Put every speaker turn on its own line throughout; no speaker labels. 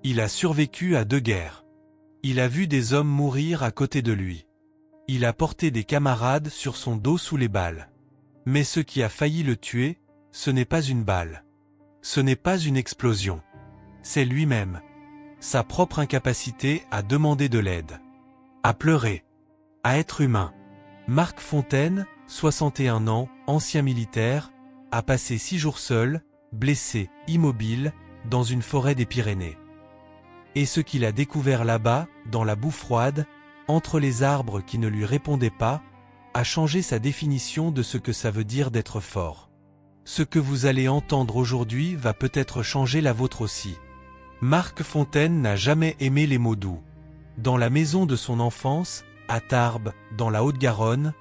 Il a survécu à 2 guerres. Il a vu des hommes mourir à côté de lui. Il a porté des camarades sur son dos sous les balles. Mais ce qui a failli le tuer, ce n'est pas une balle. Ce n'est pas une explosion. C'est lui-même. Sa propre incapacité à demander de l'aide. À pleurer. À être humain. Marc Fontaine, 61 ans, ancien militaire, a passé 6 jours seul, blessé, immobile, dans une forêt des Pyrénées. Et ce qu'il a découvert là-bas, dans la boue froide, entre les arbres qui ne lui répondaient pas, a changé sa définition de ce que ça veut dire d'être fort. Ce que vous allez entendre aujourd'hui va peut-être changer la vôtre aussi. Marc Fontaine n'a jamais aimé les mots doux. Dans la maison de son enfance, à Tarbes, dans la Haute-Garonne,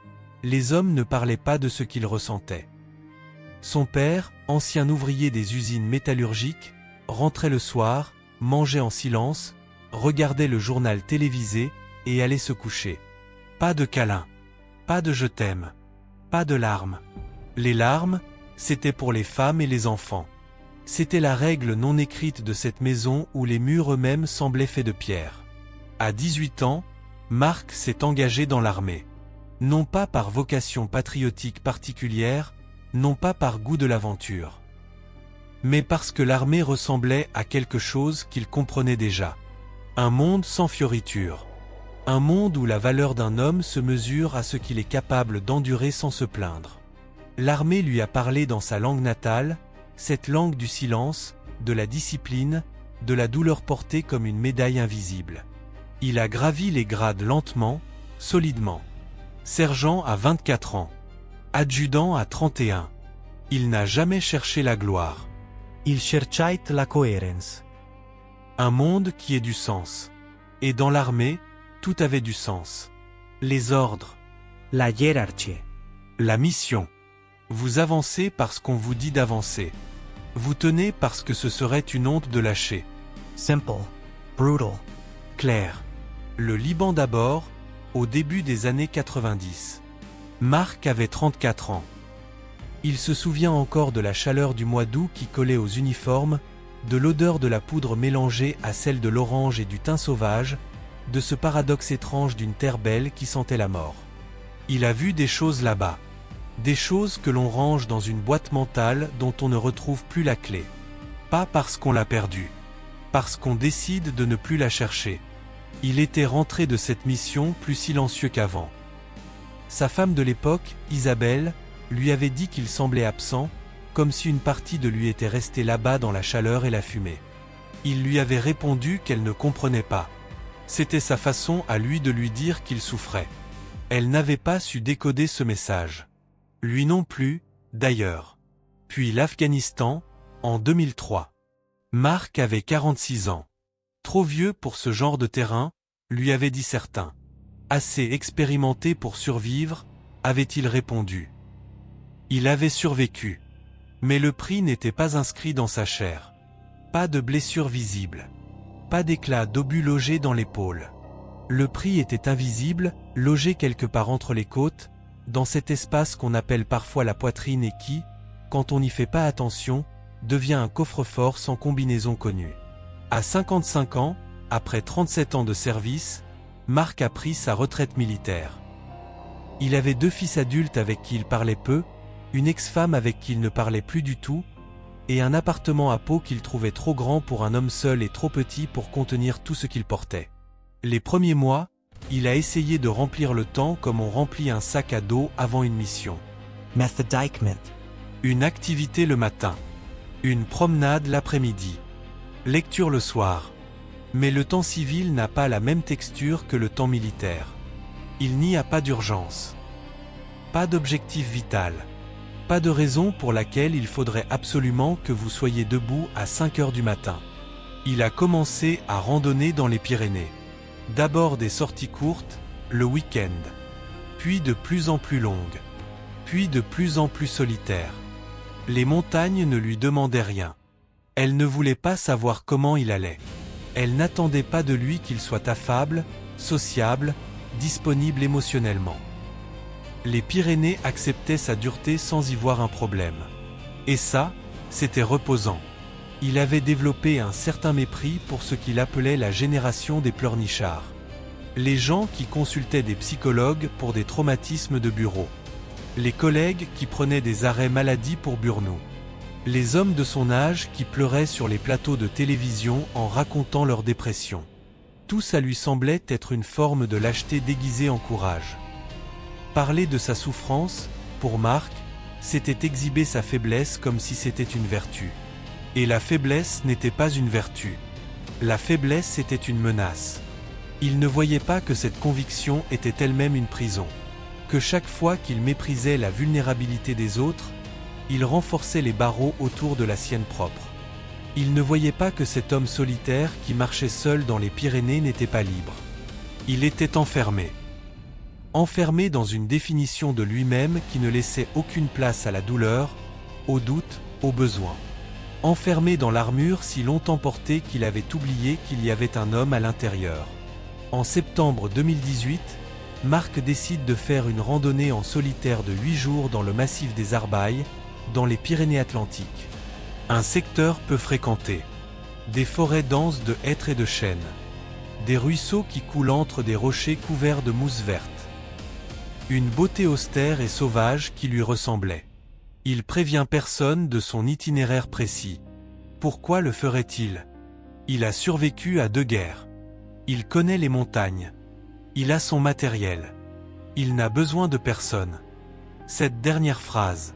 les hommes ne parlaient pas de ce qu'ils ressentaient. Son père, ancien ouvrier des usines métallurgiques, rentrait le soir, mangeait en silence, regardait le journal télévisé et allait se coucher. Pas de câlin, pas de je t'aime, pas de larmes. Les larmes, c'était pour les femmes et les enfants. C'était la règle non écrite de cette maison où les murs eux-mêmes semblaient faits de pierre. À 18 ans, Marc s'est engagé dans l'armée. Non pas par vocation patriotique particulière, non pas par goût de l'aventure, mais parce que l'armée ressemblait à quelque chose qu'il comprenait déjà. Un monde sans fioritures. Un monde où la valeur d'un homme se mesure à ce qu'il est capable d'endurer sans se plaindre. L'armée lui a parlé dans sa langue natale, cette langue du silence, de la discipline, de la douleur portée comme une médaille invisible. Il a gravi les grades lentement, solidement. Sergent à 24 ans. Adjudant à 31. Il n'a jamais cherché la gloire.
Il cercait la coherence.
Un monde qui ait du sens. Et dans l'armée, tout avait du sens. Les ordres.
La hiérarchie.
La mission. Vous avancez parce qu'on vous dit d'avancer. Vous tenez parce que ce serait une honte de lâcher.
Simple. Brutal.
Clair. Le Liban d'abord, au début des années 90. Marc avait 34 ans. Il se souvient encore de la chaleur du mois d'août qui collait aux uniformes, de l'odeur de la poudre mélangée à celle de l'orange et du thym sauvage, de ce paradoxe étrange d'une terre belle qui sentait la mort. Il a vu des choses là-bas. Des choses que l'on range dans une boîte mentale dont on ne retrouve plus la clé. Pas parce qu'on l'a perdue. Parce qu'on décide de ne plus la chercher. Il était rentré de cette mission plus silencieux qu'avant. Sa femme de l'époque, Isabelle, lui avait dit qu'il semblait absent, comme si une partie de lui était restée là-bas dans la chaleur et la fumée. Il lui avait répondu qu'elle ne comprenait pas. C'était sa façon à lui de lui dire qu'il souffrait. Elle n'avait pas su décoder ce message. Lui non plus, d'ailleurs. Puis l'Afghanistan, en 2003. Marc avait 46 ans. Trop vieux pour ce genre de terrain, lui avaient dit certains. Assez expérimenté pour survivre, avait-il répondu. Il avait survécu. Mais le prix n'était pas inscrit dans sa chair. Pas de blessure visible. Pas d'éclat d'obus logé dans l'épaule. Le prix était invisible, logé quelque part entre les côtes, dans cet espace qu'on appelle parfois la poitrine et qui, quand on n'y fait pas attention, devient un coffre-fort sans combinaison connue. À 55 ans, après 37 ans de service, Marc a pris sa retraite militaire. Il avait 2 fils adultes avec qui il parlait peu, une ex-femme avec qui il ne parlait plus du tout, et un appartement à Pau qu'il trouvait trop grand pour un homme seul et trop petit pour contenir tout ce qu'il portait. Les premiers mois, il a essayé de remplir le temps comme on remplit un sac à dos avant une mission.
Methodikement.
Une activité le matin. Une promenade l'après-midi. Lecture le soir. Mais le temps civil n'a pas la même texture que le temps militaire. Il n'y a pas d'urgence. Pas d'objectif vital. Pas de raison pour laquelle il faudrait absolument que vous soyez debout à 5 heures du matin. Il a commencé à randonner dans les Pyrénées. D'abord des sorties courtes, le week-end. Puis de plus en plus longues. Puis de plus en plus solitaires. Les montagnes ne lui demandaient rien. Elle ne voulait pas savoir comment il allait. Elle n'attendait pas de lui qu'il soit affable, sociable, disponible émotionnellement. Les Pyrénées acceptaient sa dureté sans y voir un problème. Et ça, c'était reposant. Il avait développé un certain mépris pour ce qu'il appelait la génération des pleurnichards. Les gens qui consultaient des psychologues pour des traumatismes de bureau. Les collègues qui prenaient des arrêts maladie pour burn-out. Les hommes de son âge qui pleuraient sur les plateaux de télévision en racontant leur dépression. Tout ça lui semblait être une forme de lâcheté déguisée en courage. Parler de sa souffrance, pour Mark, c'était exhiber sa faiblesse comme si c'était une vertu. Et la faiblesse n'était pas une vertu. La faiblesse était une menace. Il ne voyait pas que cette conviction était elle-même une prison. Que chaque fois qu'il méprisait la vulnérabilité des autres, il renforçait les barreaux autour de la sienne propre. Il ne voyait pas que cet homme solitaire qui marchait seul dans les Pyrénées n'était pas libre. Il était enfermé. Enfermé dans une définition de lui-même qui ne laissait aucune place à la douleur, au doute, au besoin. Enfermé dans l'armure si longtemps portée qu'il avait oublié qu'il y avait un homme à l'intérieur. En septembre 2018, Mark décide de faire une randonnée en solitaire de 8 jours dans le massif des Arbailles, dans les Pyrénées-Atlantiques. Un secteur peu fréquenté. Des forêts denses de hêtres et de chênes. Des ruisseaux qui coulent entre des rochers couverts de mousse verte. Une beauté austère et sauvage qui lui ressemblait. Il prévient personne de son itinéraire précis. Pourquoi le ferait-il? Il a survécu à 2 guerres. Il connaît les montagnes. Il a son matériel. Il n'a besoin de personne. Cette dernière phrase.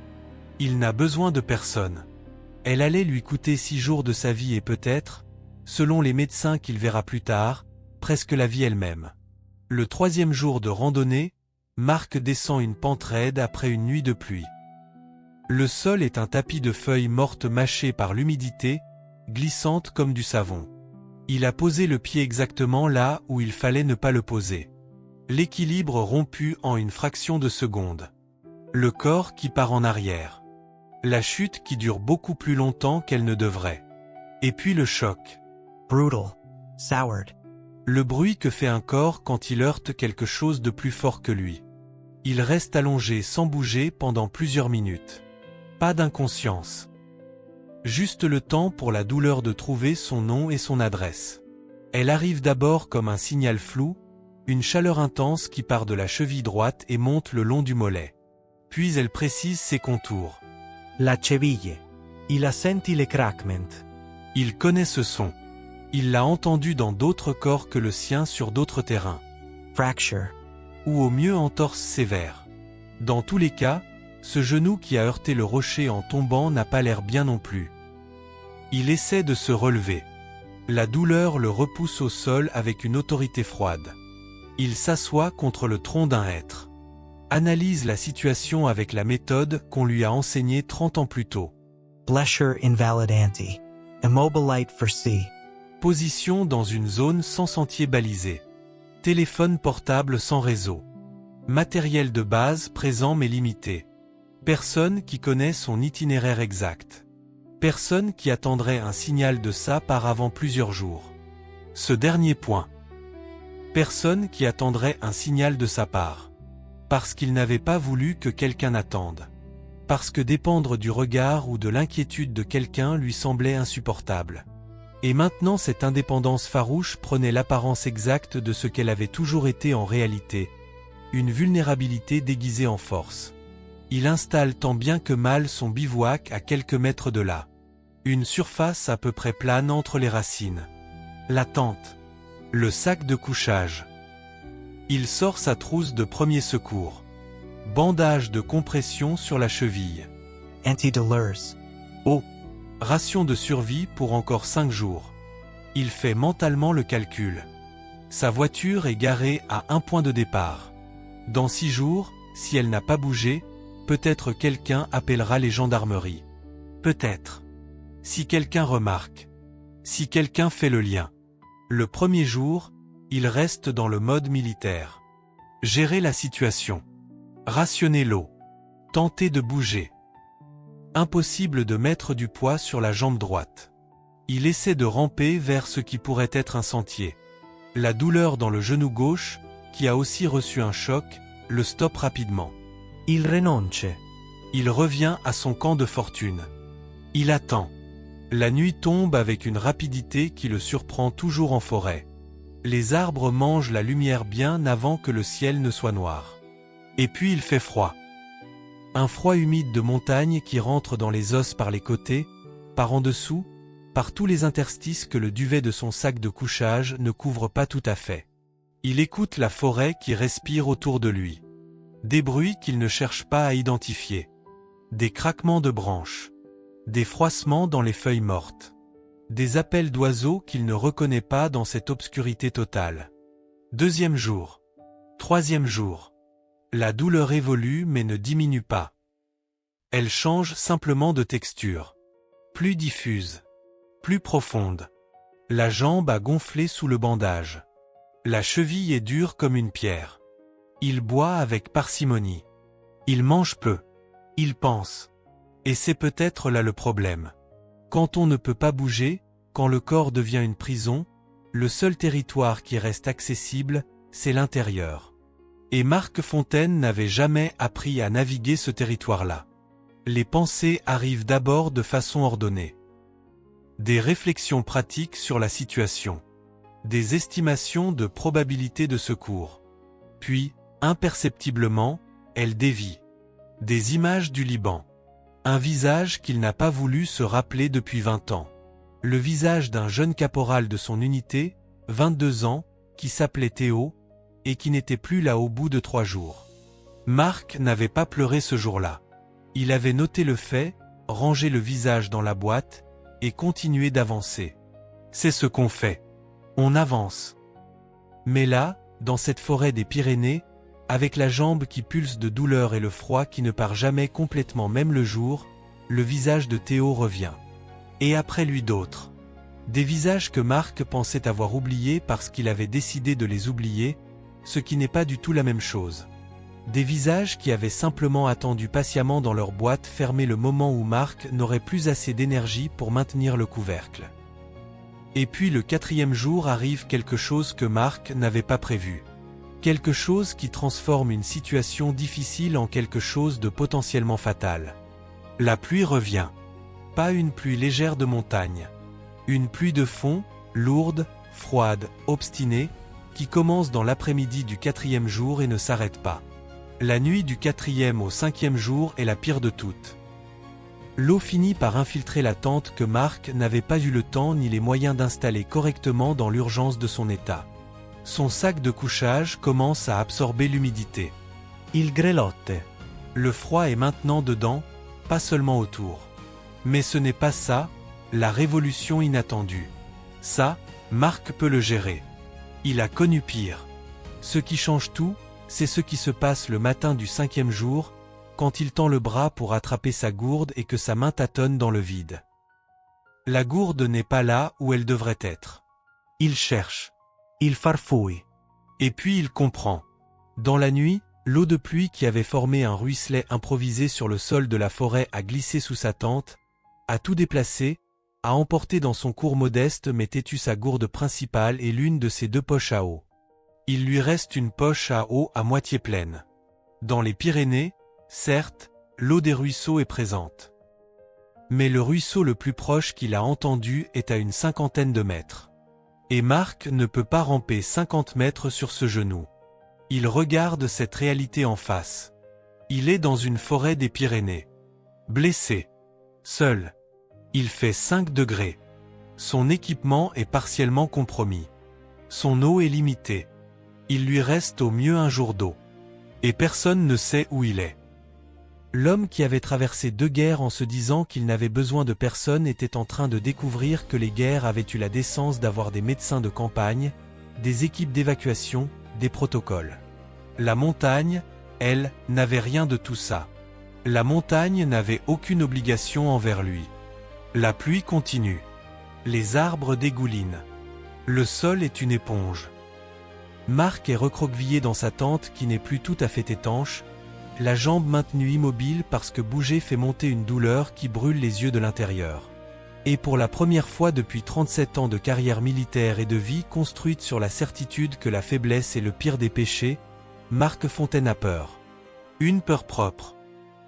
Il n'a besoin de personne. Elle allait lui coûter 6 jours de sa vie et peut-être, selon les médecins qu'il verra plus tard, presque la vie elle-même. Le 3e jour de randonnée, Mark descend une pente raide après une nuit de pluie. Le sol est un tapis de feuilles mortes mâchées par l'humidité, glissantes comme du savon. Il a posé le pied exactement là où il fallait ne pas le poser. L'équilibre rompu en une fraction de seconde. Le corps qui part en arrière. La chute qui dure beaucoup plus longtemps qu'elle ne devrait. Et puis le choc.
Brutal. Soured.
Le bruit que fait un corps quand il heurte quelque chose de plus fort que lui. Il reste allongé sans bouger pendant plusieurs minutes. Pas d'inconscience. Juste le temps pour la douleur de trouver son nom et son adresse. Elle arrive d'abord comme un signal flou, une chaleur intense qui part de la cheville droite et monte le long du mollet. Puis elle précise ses contours.
La cheville. Il a senti le craquement.
Il connaît ce son. Il l'a entendu dans d'autres corps que le sien sur d'autres terrains.
Fracture.
Ou au mieux entorse sévère. Dans tous les cas, ce genou qui a heurté le rocher en tombant n'a pas l'air bien non plus. Il essaie de se relever. La douleur le repousse au sol avec une autorité froide. Il s'assoit contre le tronc d'un hêtre. Analyse la situation avec la méthode qu'on lui a enseignée 30 ans plus tôt.
Blessure invalidanti. Immobilite for C.
Position dans une zone sans sentier balisé. Téléphone portable sans réseau. Matériel de base présent mais limité. Personne qui connaît son itinéraire exact. Personne qui attendrait un signal de ça par avant plusieurs jours. Ce dernier point. Personne qui attendrait un signal de sa part. Parce qu'il n'avait pas voulu que quelqu'un attende. Parce que dépendre du regard ou de l'inquiétude de quelqu'un lui semblait insupportable. Et maintenant cette indépendance farouche prenait l'apparence exacte de ce qu'elle avait toujours été en réalité. Une vulnérabilité déguisée en force. Il installe tant bien que mal son bivouac à quelques mètres de là. Une surface à peu près plane entre les racines. La tente. Le sac de couchage. Il sort sa trousse de premier secours. Bandage de compression sur la cheville.
Antidouleurs.
Eau. Ration de survie pour encore 5 jours. Il fait mentalement le calcul. Sa voiture est garée à un point de départ. Dans 6 jours, si elle n'a pas bougé, peut-être quelqu'un appellera les gendarmeries. Peut-être. Si quelqu'un remarque. Si quelqu'un fait le lien. Le premier jour, il reste dans le mode militaire. Gérer la situation. Rationner l'eau. Tenter de bouger. Impossible de mettre du poids sur la jambe droite. Il essaie de ramper vers ce qui pourrait être un sentier. La douleur dans le genou gauche, qui a aussi reçu un choc, le stoppe rapidement.
Il renonce.
Il revient à son camp de fortune. Il attend. La nuit tombe avec une rapidité qui le surprend toujours en forêt. Les arbres mangent la lumière bien avant que le ciel ne soit noir. Et puis il fait froid. Un froid humide de montagne qui rentre dans les os par les côtés, par en dessous, par tous les interstices que le duvet de son sac de couchage ne couvre pas tout à fait. Il écoute la forêt qui respire autour de lui. Des bruits qu'il ne cherche pas à identifier. Des craquements de branches. Des froissements dans les feuilles mortes. Des appels d'oiseaux qu'il ne reconnaît pas dans cette obscurité totale. Deuxième jour. Troisième jour. La douleur évolue mais ne diminue pas. Elle change simplement de texture. Plus diffuse. Plus profonde. La jambe a gonflé sous le bandage. La cheville est dure comme une pierre. Il boit avec parcimonie. Il mange peu. Il pense. Et c'est peut-être là le problème. Quand on ne peut pas bouger, quand le corps devient une prison, le seul territoire qui reste accessible, c'est l'intérieur. Et Marc Fontaine n'avait jamais appris à naviguer ce territoire-là. Les pensées arrivent d'abord de façon ordonnée. Des réflexions pratiques sur la situation. Des estimations de probabilité de secours. Puis, imperceptiblement, elles dévient. Des images du Liban. Un visage qu'il n'a pas voulu se rappeler depuis 20 ans. Le visage d'un jeune caporal de son unité, 22 ans, qui s'appelait Théo, et qui n'était plus là au bout de 3 jours. Marc n'avait pas pleuré ce jour-là. Il avait noté le fait, rangé le visage dans la boîte, et continué d'avancer. C'est ce qu'on fait. On avance. Mais là, dans cette forêt des Pyrénées, avec la jambe qui pulse de douleur et le froid qui ne part jamais complètement même le jour, le visage de Théo revient. Et après lui d'autres. Des visages que Marc pensait avoir oubliés parce qu'il avait décidé de les oublier, ce qui n'est pas du tout la même chose. Des visages qui avaient simplement attendu patiemment dans leur boîte fermée le moment où Marc n'aurait plus assez d'énergie pour maintenir le couvercle. Et puis le 4e jour arrive quelque chose que Marc n'avait pas prévu. Quelque chose qui transforme une situation difficile en quelque chose de potentiellement fatal. La pluie revient. Pas une pluie légère de montagne. Une pluie de fond, lourde, froide, obstinée, qui commence dans l'après-midi du 4e jour et ne s'arrête pas. La nuit du 4e au 5e jour est la pire de toutes. L'eau finit par infiltrer la tente que Marc n'avait pas eu le temps ni les moyens d'installer correctement dans l'urgence de son état. Son sac de couchage commence à absorber l'humidité.
Il grelotte.
Le froid est maintenant dedans, pas seulement autour. Mais ce n'est pas ça, la révolution inattendue. Ça, Marc peut le gérer. Il a connu pire. Ce qui change tout, c'est ce qui se passe le matin du 5e jour, quand il tend le bras pour attraper sa gourde et que sa main tâtonne dans le vide. La gourde n'est pas là où elle devrait être. Il cherche.
Il farfouille.
Et puis il comprend. Dans la nuit, l'eau de pluie qui avait formé un ruisselet improvisé sur le sol de la forêt a glissé sous sa tente, a tout déplacé, a emporté dans son cours modeste mais têtu sa gourde principale et l'une de ses 2 poches à eau. Il lui reste une poche à eau à moitié pleine. Dans les Pyrénées, certes, l'eau des ruisseaux est présente. Mais le ruisseau le plus proche qu'il a entendu est à une 50aine de mètres. Et Marc ne peut pas ramper 50 mètres sur ce genou. Il regarde cette réalité en face. Il est dans une forêt des Pyrénées. Blessé. Seul. Il fait 5 degrés. Son équipement est partiellement compromis. Son eau est limitée. Il lui reste au mieux un jour d'eau. Et personne ne sait où il est. L'homme qui avait traversé 2 guerres en se disant qu'il n'avait besoin de personne était en train de découvrir que les guerres avaient eu la décence d'avoir des médecins de campagne, des équipes d'évacuation, des protocoles. La montagne, elle, n'avait rien de tout ça. La montagne n'avait aucune obligation envers lui. La pluie continue. Les arbres dégoulinent. Le sol est une éponge. Marc est recroquevillé dans sa tente qui n'est plus tout à fait étanche, la jambe maintenue immobile parce que bouger fait monter une douleur qui brûle les yeux de l'intérieur. Et pour la première fois depuis 37 ans de carrière militaire et de vie construite sur la certitude que la faiblesse est le pire des péchés, Marc Fontaine a peur. Une peur propre.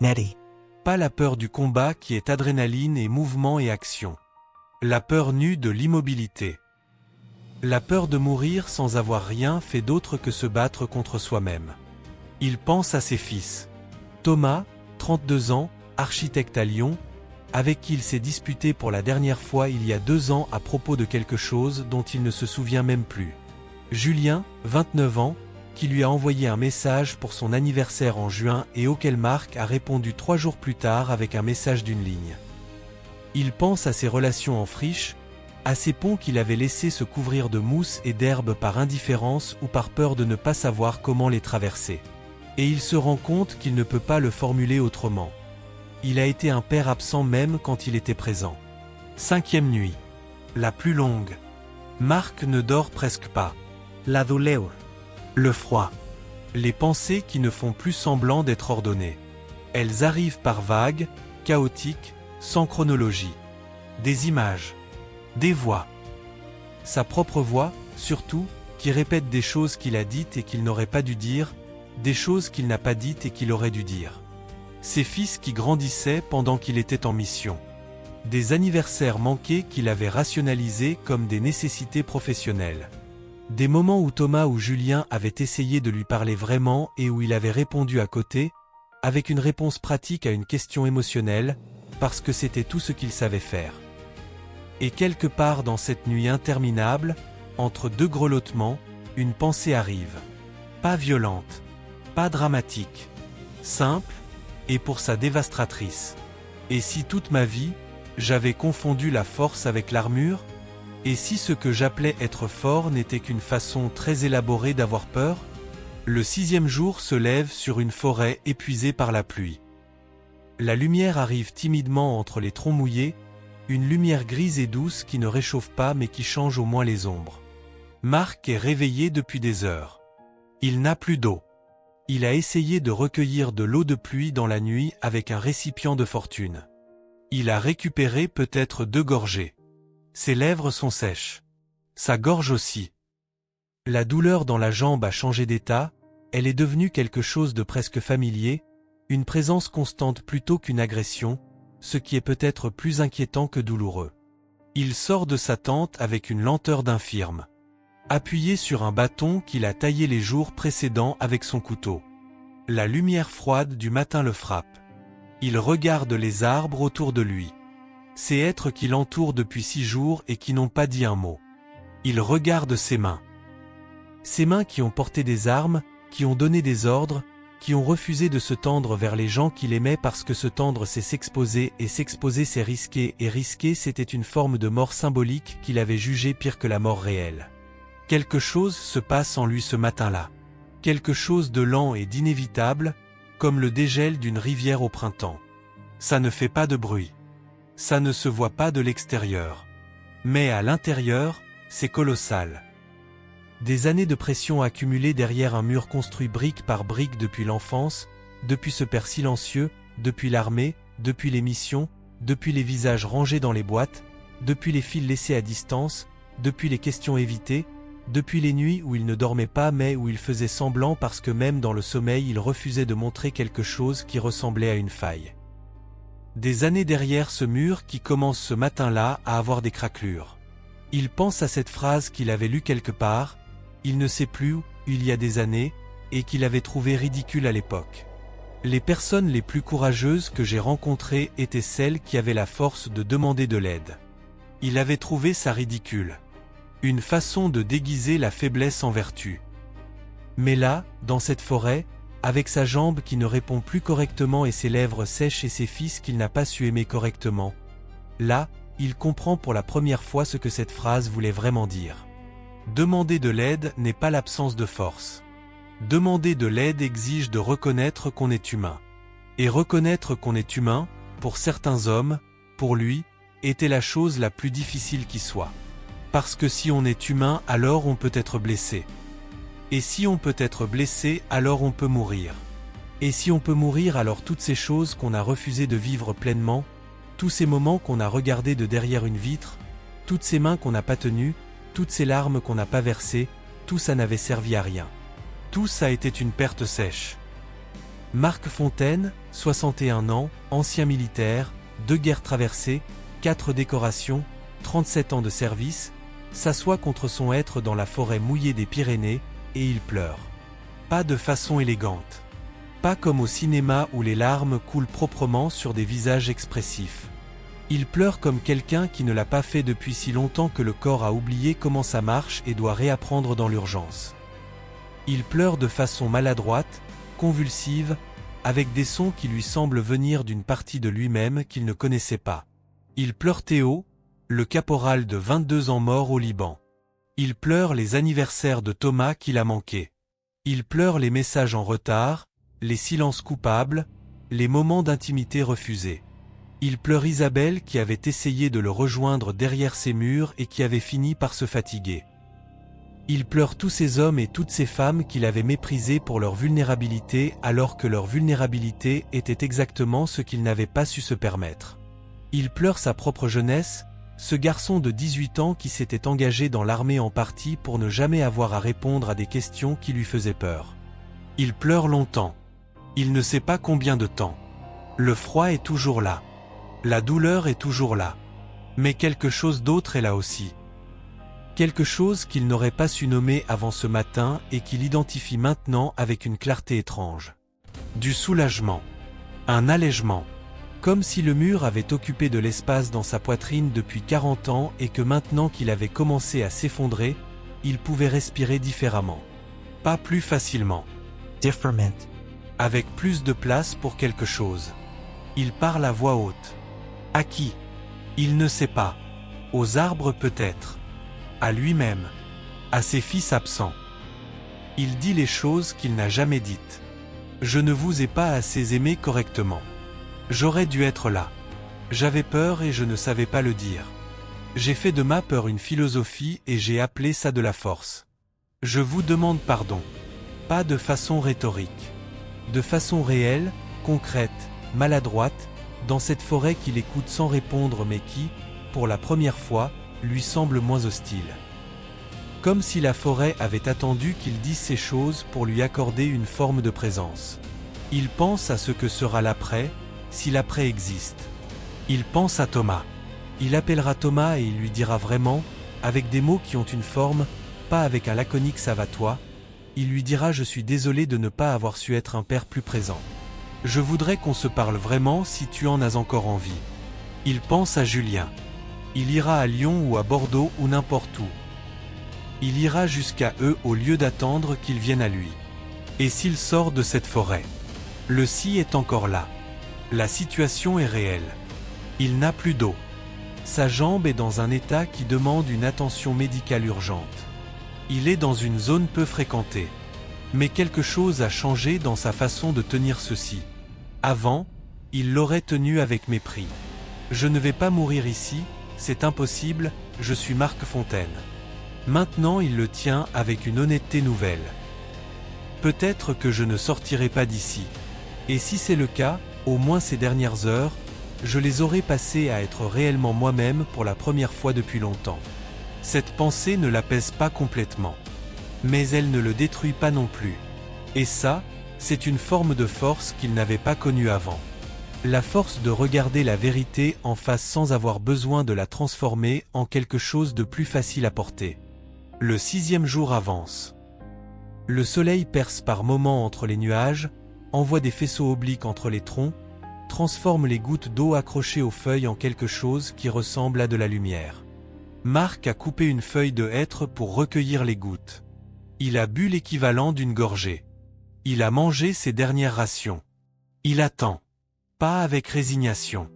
Neri.
Pas la peur du combat qui est adrénaline et mouvement et action. La peur nue de l'immobilité. La peur de mourir sans avoir rien fait d'autre que se battre contre soi-même. Il pense à ses fils. Thomas, 32 ans, architecte à Lyon, avec qui il s'est disputé pour la dernière fois il y a 2 ans à propos de quelque chose dont il ne se souvient même plus. Julien, 29 ans, qui lui a envoyé un message pour son anniversaire en juin et auquel Marc a répondu 3 jours plus tard avec un message d'une ligne. Il pense à ses relations en friche, à ces ponts qu'il avait laissés se couvrir de mousse et d'herbe par indifférence ou par peur de ne pas savoir comment les traverser. Et il se rend compte qu'il ne peut pas le formuler autrement. Il a été un père absent même quand il était présent. 5e nuit. La plus longue. Marc ne dort presque pas.
La douleur.
Le froid. Les pensées qui ne font plus semblant d'être ordonnées. Elles arrivent par vagues, chaotiques, sans chronologie. Des images. Des voix. Sa propre voix, surtout, qui répète des choses qu'il a dites et qu'il n'aurait pas dû dire, des choses qu'il n'a pas dites et qu'il aurait dû dire. Ses fils qui grandissaient pendant qu'il était en mission. Des anniversaires manqués qu'il avait rationalisés comme des nécessités professionnelles. Des moments où Thomas ou Julien avaient essayé de lui parler vraiment et où il avait répondu à côté, avec une réponse pratique à une question émotionnelle, parce que c'était tout ce qu'il savait faire. Et quelque part dans cette nuit interminable, entre 2 grelottements, une pensée arrive. Pas violente, pas dramatique, simple, et pour sa dévastatrice. Et si toute ma vie, j'avais confondu la force avec l'armure? Et si ce que j'appelais être fort n'était qu'une façon très élaborée d'avoir peur? Le 6e jour se lève sur une forêt épuisée par la pluie. La lumière arrive timidement entre les troncs mouillés, une lumière grise et douce qui ne réchauffe pas mais qui change au moins les ombres. Marc est réveillé depuis des heures. Il n'a plus d'eau. Il a essayé de recueillir de l'eau de pluie dans la nuit avec un récipient de fortune. Il a récupéré peut-être 2 gorgées. Ses lèvres sont sèches. Sa gorge aussi. La douleur dans la jambe a changé d'état, elle est devenue quelque chose de presque familier, une présence constante plutôt qu'une agression, ce qui est peut-être plus inquiétant que douloureux. Il sort de sa tente avec une lenteur d'infirme. Appuyé sur un bâton qu'il a taillé les jours précédents avec son couteau. La lumière froide du matin le frappe. Il regarde les arbres autour de lui. Ces êtres qui l'entourent depuis 6 jours et qui n'ont pas dit un mot. Il regarde ses mains. Ses mains qui ont porté des armes, qui ont donné des ordres, qui ont refusé de se tendre vers les gens qu'il aimait parce que se tendre c'est s'exposer et s'exposer c'est risquer et risquer c'était une forme de mort symbolique qu'il avait jugée pire que la mort réelle. Quelque chose se passe en lui ce matin-là. Quelque chose de lent et d'inévitable, comme le dégel d'une rivière au printemps. Ça ne fait pas de bruit. Ça ne se voit pas de l'extérieur. Mais à l'intérieur, c'est colossal. Des années de pression accumulées derrière un mur construit brique par brique depuis l'enfance, depuis ce père silencieux, depuis l'armée, depuis les missions, depuis les visages rangés dans les boîtes, depuis les fils laissés à distance, depuis les questions évitées, depuis les nuits où il ne dormait pas mais où il faisait semblant parce que même dans le sommeil il refusait de montrer quelque chose qui ressemblait à une faille. Des années derrière ce mur qui commence ce matin-là à avoir des craquelures. Il pense à cette phrase qu'il avait lue quelque part, il ne sait plus où, il y a des années, et qu'il avait trouvée ridicule à l'époque. Les personnes les plus courageuses que j'ai rencontrées étaient celles qui avaient la force de demander de l'aide. Il avait trouvé ça ridicule. Une façon de déguiser la faiblesse en vertu. Mais là, dans cette forêt, avec sa jambe qui ne répond plus correctement et ses lèvres sèches et ses fils qu'il n'a pas su aimer correctement, là, il comprend pour la première fois ce que cette phrase voulait vraiment dire. Demander de l'aide n'est pas l'absence de force. Demander de l'aide exige de reconnaître qu'on est humain. Et reconnaître qu'on est humain, pour certains hommes, pour lui, était la chose la plus difficile qui soit. Parce que si on est humain, alors on peut être blessé. Et si on peut être blessé, alors on peut mourir. Et si on peut mourir, alors toutes ces choses qu'on a refusé de vivre pleinement, tous ces moments qu'on a regardés de derrière une vitre, toutes ces mains qu'on n'a pas tenues, toutes ces larmes qu'on n'a pas versées, tout ça n'avait servi à rien. Tout ça était une perte sèche. Marc Fontaine, 61 ans, ancien militaire, 2 guerres traversées, 4 décorations, 37 ans de service, s'assoit contre son hêtre dans la forêt mouillée des Pyrénées, et il pleure. Pas de façon élégante. Pas comme au cinéma où les larmes coulent proprement sur des visages expressifs. Il pleure comme quelqu'un qui ne l'a pas fait depuis si longtemps que le corps a oublié comment ça marche et doit réapprendre dans l'urgence. Il pleure de façon maladroite, convulsive, avec des sons qui lui semblent venir d'une partie de lui-même qu'il ne connaissait pas. Il pleure Théo, le caporal de 22 ans mort au Liban. Il pleure les anniversaires de Thomas qu'il a manqués. Il pleure les messages en retard, les silences coupables, les moments d'intimité refusés. Il pleure Isabelle qui avait essayé de le rejoindre derrière ses murs et qui avait fini par se fatiguer. Il pleure tous ces hommes et toutes ces femmes qu'il avait méprisés pour leur vulnérabilité alors que leur vulnérabilité était exactement ce qu'il n'avait pas su se permettre. Il pleure sa propre jeunesse, ce garçon de 18 ans qui s'était engagé dans l'armée en partie pour ne jamais avoir à répondre à des questions qui lui faisaient peur. Il pleure longtemps. Il ne sait pas combien de temps. Le froid est toujours là. La douleur est toujours là. Mais quelque chose d'autre est là aussi. Quelque chose qu'il n'aurait pas su nommer avant ce matin et qu'il identifie maintenant avec une clarté étrange. Du soulagement. Un allègement. Comme si le mur avait occupé de l'espace dans sa poitrine depuis 40 ans et que maintenant qu'il avait commencé à s'effondrer, il pouvait respirer différemment. Pas plus facilement.
Different.
Avec plus de place pour quelque chose. Il parle à voix haute. À qui? Il ne sait pas. Aux arbres peut-être. À lui-même. À ses fils absents. Il dit les choses qu'il n'a jamais dites. Je ne vous ai pas assez aimé correctement. J'aurais dû être là. J'avais peur et je ne savais pas le dire. J'ai fait de ma peur une philosophie et j'ai appelé ça de la force. Je vous demande pardon. Pas de façon rhétorique. De façon réelle, concrète, maladroite, dans cette forêt qu'il écoute sans répondre mais qui, pour la première fois, lui semble moins hostile. Comme si la forêt avait attendu qu'il dise ces choses pour lui accorder une forme de présence. Il pense à ce que sera l'après, si l'après existe. Il pense à Thomas. Il appellera Thomas et il lui dira vraiment, avec des mots qui ont une forme, pas avec un laconique ça va toi, il lui dira je suis désolé de ne pas avoir su être un père plus présent. Je voudrais qu'on se parle vraiment si tu en as encore envie. Il pense à Julien. Il ira à Lyon ou à Bordeaux ou n'importe où. Il ira jusqu'à eux au lieu d'attendre qu'ils viennent à lui. Et s'il sort de cette forêt? Le si est encore là. La situation est réelle. Il n'a plus d'eau. Sa jambe est dans un état qui demande une attention médicale urgente. Il est dans une zone peu fréquentée. Mais quelque chose a changé dans sa façon de tenir ceci. Avant, il l'aurait tenu avec mépris. Je ne vais pas mourir ici, c'est impossible, je suis Marc Fontaine. Maintenant il le tient avec une honnêteté nouvelle. Peut-être que je ne sortirai pas d'ici. Et si c'est le cas, au moins ces dernières heures, je les aurais passées à être réellement moi-même pour la première fois depuis longtemps. Cette pensée ne l'apaise pas complètement. Mais elle ne le détruit pas non plus. Et ça, c'est une forme de force qu'il n'avait pas connue avant. La force de regarder la vérité en face sans avoir besoin de la transformer en quelque chose de plus facile à porter. Le 6e jour avance. Le soleil perce par moments entre les nuages, envoie des faisceaux obliques entre les troncs, transforme les gouttes d'eau accrochées aux feuilles en quelque chose qui ressemble à de la lumière. Marc a coupé une feuille de hêtre pour recueillir les gouttes. Il a bu l'équivalent d'une gorgée. Il a mangé ses dernières rations. Il attend. Pas avec résignation.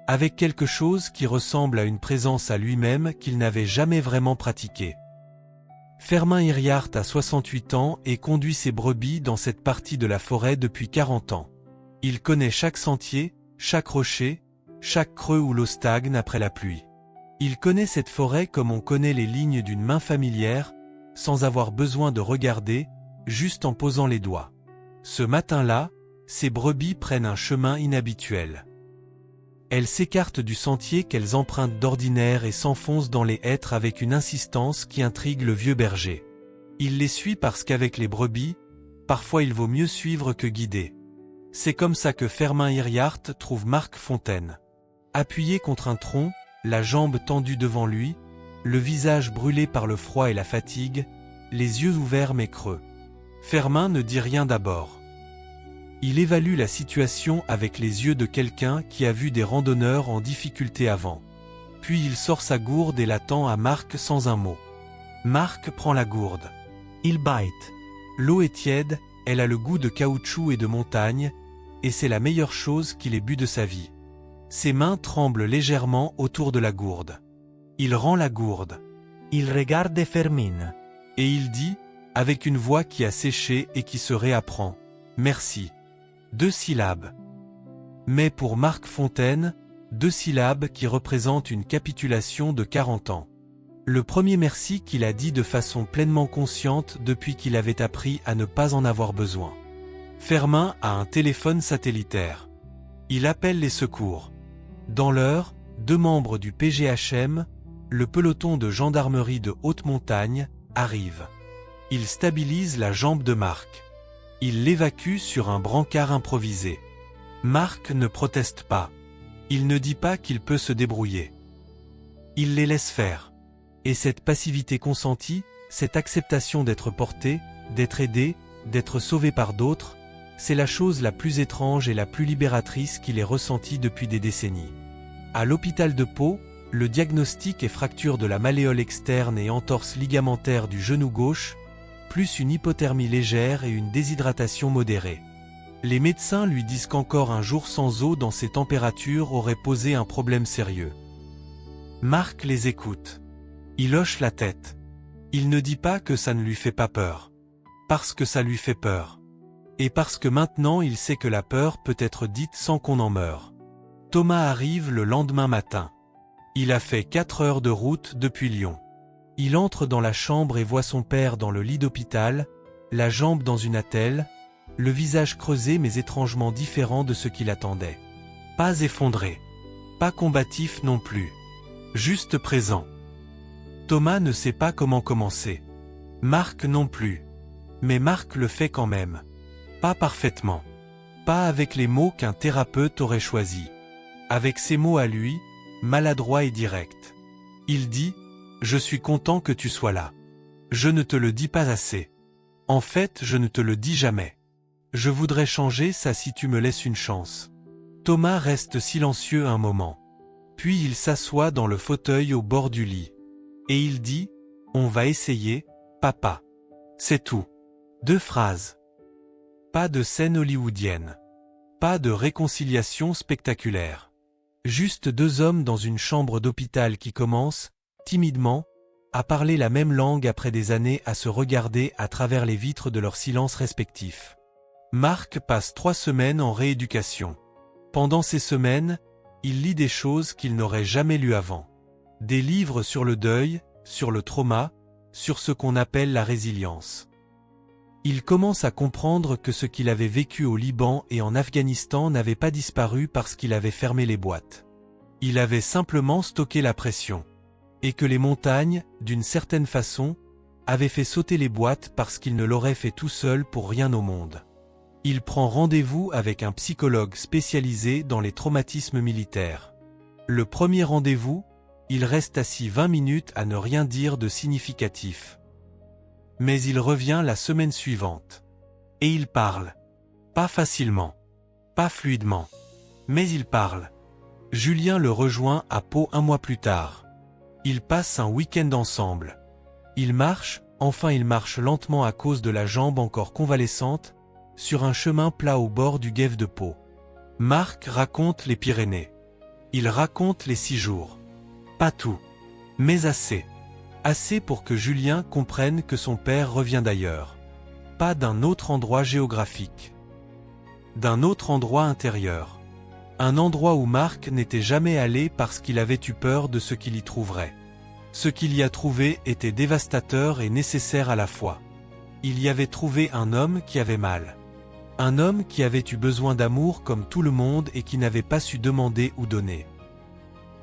Avec quelque chose qui ressemble à une présence à lui-même qu'il n'avait jamais vraiment pratiquée. Fermin Hiriart a 68 ans et conduit ses brebis dans cette partie de la forêt depuis 40 ans. Il connaît chaque sentier, chaque rocher, chaque creux où l'eau stagne après la pluie. Il connaît cette forêt comme on connaît les lignes d'une main familière, sans avoir besoin de regarder, juste en posant les doigts. Ce matin-là, ces brebis prennent un chemin inhabituel. Elles s'écartent du sentier qu'elles empruntent d'ordinaire et s'enfoncent dans les hêtres avec une insistance qui intrigue le vieux berger. Il les suit parce qu'avec les brebis, parfois il vaut mieux suivre que guider. C'est comme ça que Fermin Hiriart trouve Marc Fontaine. Appuyé contre un tronc, la jambe tendue devant lui, le visage brûlé par le froid et la fatigue, les yeux ouverts mais creux. Fermin ne dit rien d'abord. Il évalue la situation avec les yeux de quelqu'un qui a vu des randonneurs en difficulté avant. Puis il sort sa gourde et la tend à Marc sans un mot. Marc prend la gourde.
Il bite.
L'eau est tiède, elle a le goût de caoutchouc et de montagne, et c'est la meilleure chose qu'il ait bu de sa vie. Ses mains tremblent légèrement autour de la gourde. Il rend la gourde.
Il regarde Fermin.
Et il dit, avec une voix qui a séché et qui se réapprend, « Merci ». 2 syllabes. Mais pour Marc Fontaine, 2 syllabes qui représentent une capitulation de 40 ans. Le premier merci qu'il a dit de façon pleinement consciente depuis qu'il avait appris à ne pas en avoir besoin. Fermin a un téléphone satellitaire. Il appelle les secours. Dans l'heure, 2 membres du PGHM, le peloton de gendarmerie de haute montagne, arrivent. Ils stabilisent la jambe de Marc. Ils l'évacuent sur un brancard improvisé. Marc ne proteste pas. Il ne dit pas qu'il peut se débrouiller. Il les laisse faire. Et cette passivité consentie, cette acceptation d'être porté, d'être aidé, d'être sauvé par d'autres, c'est la chose la plus étrange et la plus libératrice qu'il ait ressentie depuis des décennies. À l'hôpital de Pau, le diagnostic est fracture de la malléole externe et entorse ligamentaire du genou gauche, plus une hypothermie légère et une déshydratation modérée. Les médecins lui disent qu'encore un jour sans eau dans ces températures aurait posé un problème sérieux. Marc les écoute. Il hoche la tête. Il ne dit pas que ça ne lui fait pas peur. Parce que ça lui fait peur. Et parce que maintenant il sait que la peur peut être dite sans qu'on en meure. Thomas arrive le lendemain matin. Il a fait 4 heures de route depuis Lyon. Il entre dans la chambre et voit son père dans le lit d'hôpital, la jambe dans une attelle, le visage creusé mais étrangement différent de ce qu'il attendait. Pas effondré. Pas combatif non plus. Juste présent. Thomas ne sait pas comment commencer. Marc non plus. Mais Marc le fait quand même. Pas parfaitement. Pas avec les mots qu'un thérapeute aurait choisis. Avec ses mots à lui, maladroit et direct. Il dit « Je suis content que tu sois là. Je ne te le dis pas assez. En fait, je ne te le dis jamais. Je voudrais changer ça si tu me laisses une chance. » Thomas reste silencieux un moment. Puis il s'assoit dans le fauteuil au bord du lit. Et il dit « On va essayer, papa. » C'est tout. 2 phrases. Pas de scène hollywoodienne. Pas de réconciliation spectaculaire. Juste 2 hommes dans une chambre d'hôpital qui commencent, timidement, à parler la même langue après des années à se regarder à travers les vitres de leurs silences respectifs. Marc passe 3 semaines en rééducation. Pendant ces semaines, il lit des choses qu'il n'aurait jamais lues avant. Des livres sur le deuil, sur le trauma, sur ce qu'on appelle la résilience. Il commence à comprendre que ce qu'il avait vécu au Liban et en Afghanistan n'avait pas disparu parce qu'il avait fermé les boîtes. Il avait simplement stocké la pression. Et que les montagnes, d'une certaine façon, avaient fait sauter les boîtes parce qu'il ne l'aurait fait tout seul pour rien au monde. Il prend rendez-vous avec un psychologue spécialisé dans les traumatismes militaires. Le premier rendez-vous, il reste assis 20 minutes à ne rien dire de significatif. Mais il revient la semaine suivante. Et il parle. Pas facilement. Pas fluidement. Mais il parle. Julien le rejoint à Pau 1 mois plus tard. Ils passent un week-end ensemble. Ils marchent, enfin ils marchent lentement à cause de la jambe encore convalescente, sur un chemin plat au bord du Guève de Pau. Marc raconte les Pyrénées. Il raconte les 6 jours. Pas tout. Mais assez. Assez pour que Julien comprenne que son père revient d'ailleurs. Pas d'un autre endroit géographique. D'un autre endroit intérieur. Un endroit où Marc n'était jamais allé parce qu'il avait eu peur de ce qu'il y trouverait. Ce qu'il y a trouvé était dévastateur et nécessaire à la fois. Il y avait trouvé un homme qui avait mal. Un homme qui avait eu besoin d'amour comme tout le monde et qui n'avait pas su demander ou donner.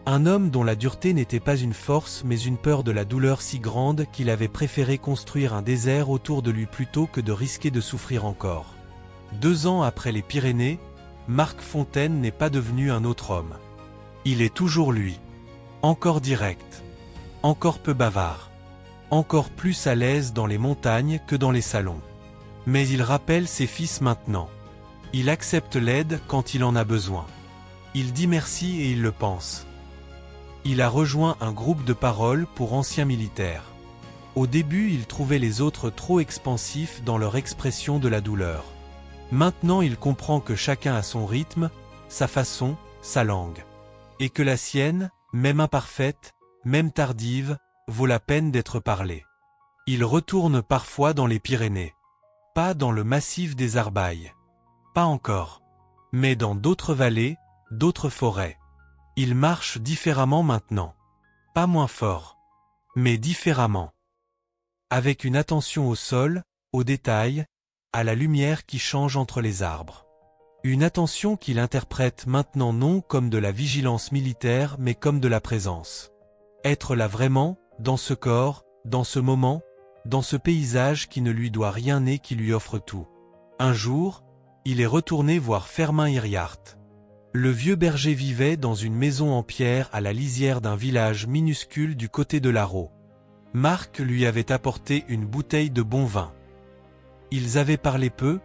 Un homme dont la dureté n'était pas une force mais une peur de la douleur si grande qu'il avait préféré construire un désert autour de lui plutôt que de risquer de souffrir encore. 2 ans après les Pyrénées, Marc Fontaine n'est pas devenu un autre homme. Il est toujours lui. Encore direct. Encore peu bavard. Encore plus à l'aise dans les montagnes que dans les salons. Mais il rappelle ses fils maintenant. Il accepte l'aide quand il en a besoin. Il dit merci et il le pense. Il a rejoint un groupe de parole pour anciens militaires. Au début, il trouvait les autres trop expansifs dans leur expression de la douleur. Maintenant, il comprend que chacun a son rythme, sa façon, sa langue. Et que la sienne, même imparfaite, même tardive, vaut la peine d'être parlée. Il retourne parfois dans les Pyrénées. Pas dans le massif des Arbailles. Pas encore. Mais dans d'autres vallées, d'autres forêts. Il marche différemment maintenant. Pas moins fort. Mais différemment. Avec une attention au sol, aux détails, à la lumière qui change entre les arbres. Une attention qu'il interprète maintenant non comme de la vigilance militaire mais comme de la présence. Être là vraiment, dans ce corps, dans ce moment, dans ce paysage qui ne lui doit rien et qui lui offre tout. Un jour, il est retourné voir Fermin Hiriart. Le vieux berger vivait dans une maison en pierre à la lisière d'un village minuscule du côté de l'Arro. Marc lui avait apporté une bouteille de bon vin. Ils avaient parlé peu,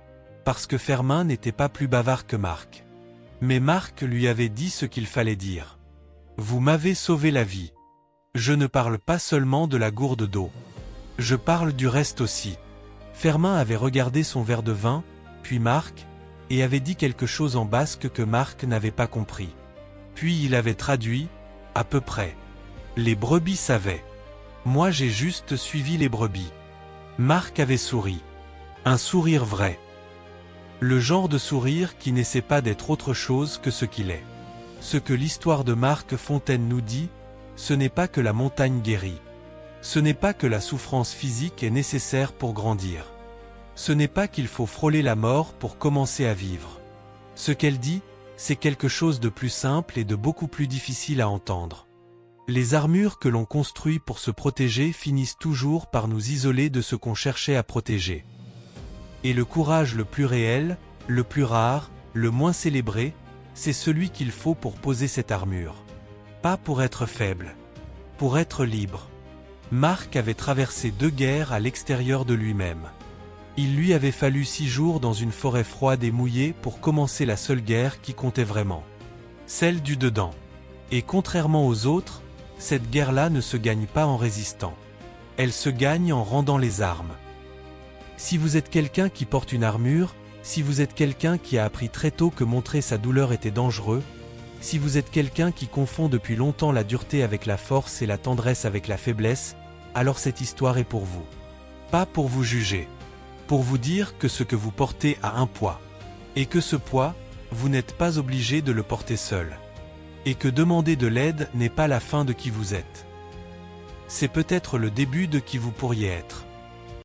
parce que Fermin n'était pas plus bavard que Marc. Mais Marc lui avait dit ce qu'il fallait dire. « Vous m'avez sauvé la vie. Je ne parle pas seulement de la gourde d'eau. Je parle du reste aussi. » Fermin avait regardé son verre de vin, puis Marc, et avait dit quelque chose en basque que Marc n'avait pas compris. Puis il avait traduit, à peu près. Les brebis savaient. Moi j'ai juste suivi les brebis. Marc avait souri. Un sourire vrai. Le genre de sourire qui n'essaie pas d'être autre chose que ce qu'il est. Ce que l'histoire de Marc Fontaine nous dit, ce n'est pas que la montagne guérit. Ce n'est pas que la souffrance physique est nécessaire pour grandir. Ce n'est pas qu'il faut frôler la mort pour commencer à vivre. Ce qu'elle dit, c'est quelque chose de plus simple et de beaucoup plus difficile à entendre. Les armures que l'on construit pour se protéger finissent toujours par nous isoler de ce qu'on cherchait à protéger. Et le courage le plus réel, le plus rare, le moins célébré, c'est celui qu'il faut pour poser cette armure. Pas pour être faible. Pour être libre. Marc avait traversé 2 guerres à l'extérieur de lui-même. Il lui avait fallu 6 jours dans une forêt froide et mouillée pour commencer la seule guerre qui comptait vraiment. Celle du dedans. Et contrairement aux autres, cette guerre-là ne se gagne pas en résistant. Elle se gagne en rendant les armes. Si vous êtes quelqu'un qui porte une armure, si vous êtes quelqu'un qui a appris très tôt que montrer sa douleur était dangereux, si vous êtes quelqu'un qui confond depuis longtemps la dureté avec la force et la tendresse avec la faiblesse, alors cette histoire est pour vous. Pas pour vous juger. Pour vous dire que ce que vous portez a un poids. Et que ce poids, vous n'êtes pas obligé de le porter seul. Et que demander de l'aide n'est pas la fin de qui vous êtes. C'est peut-être le début de qui vous pourriez être.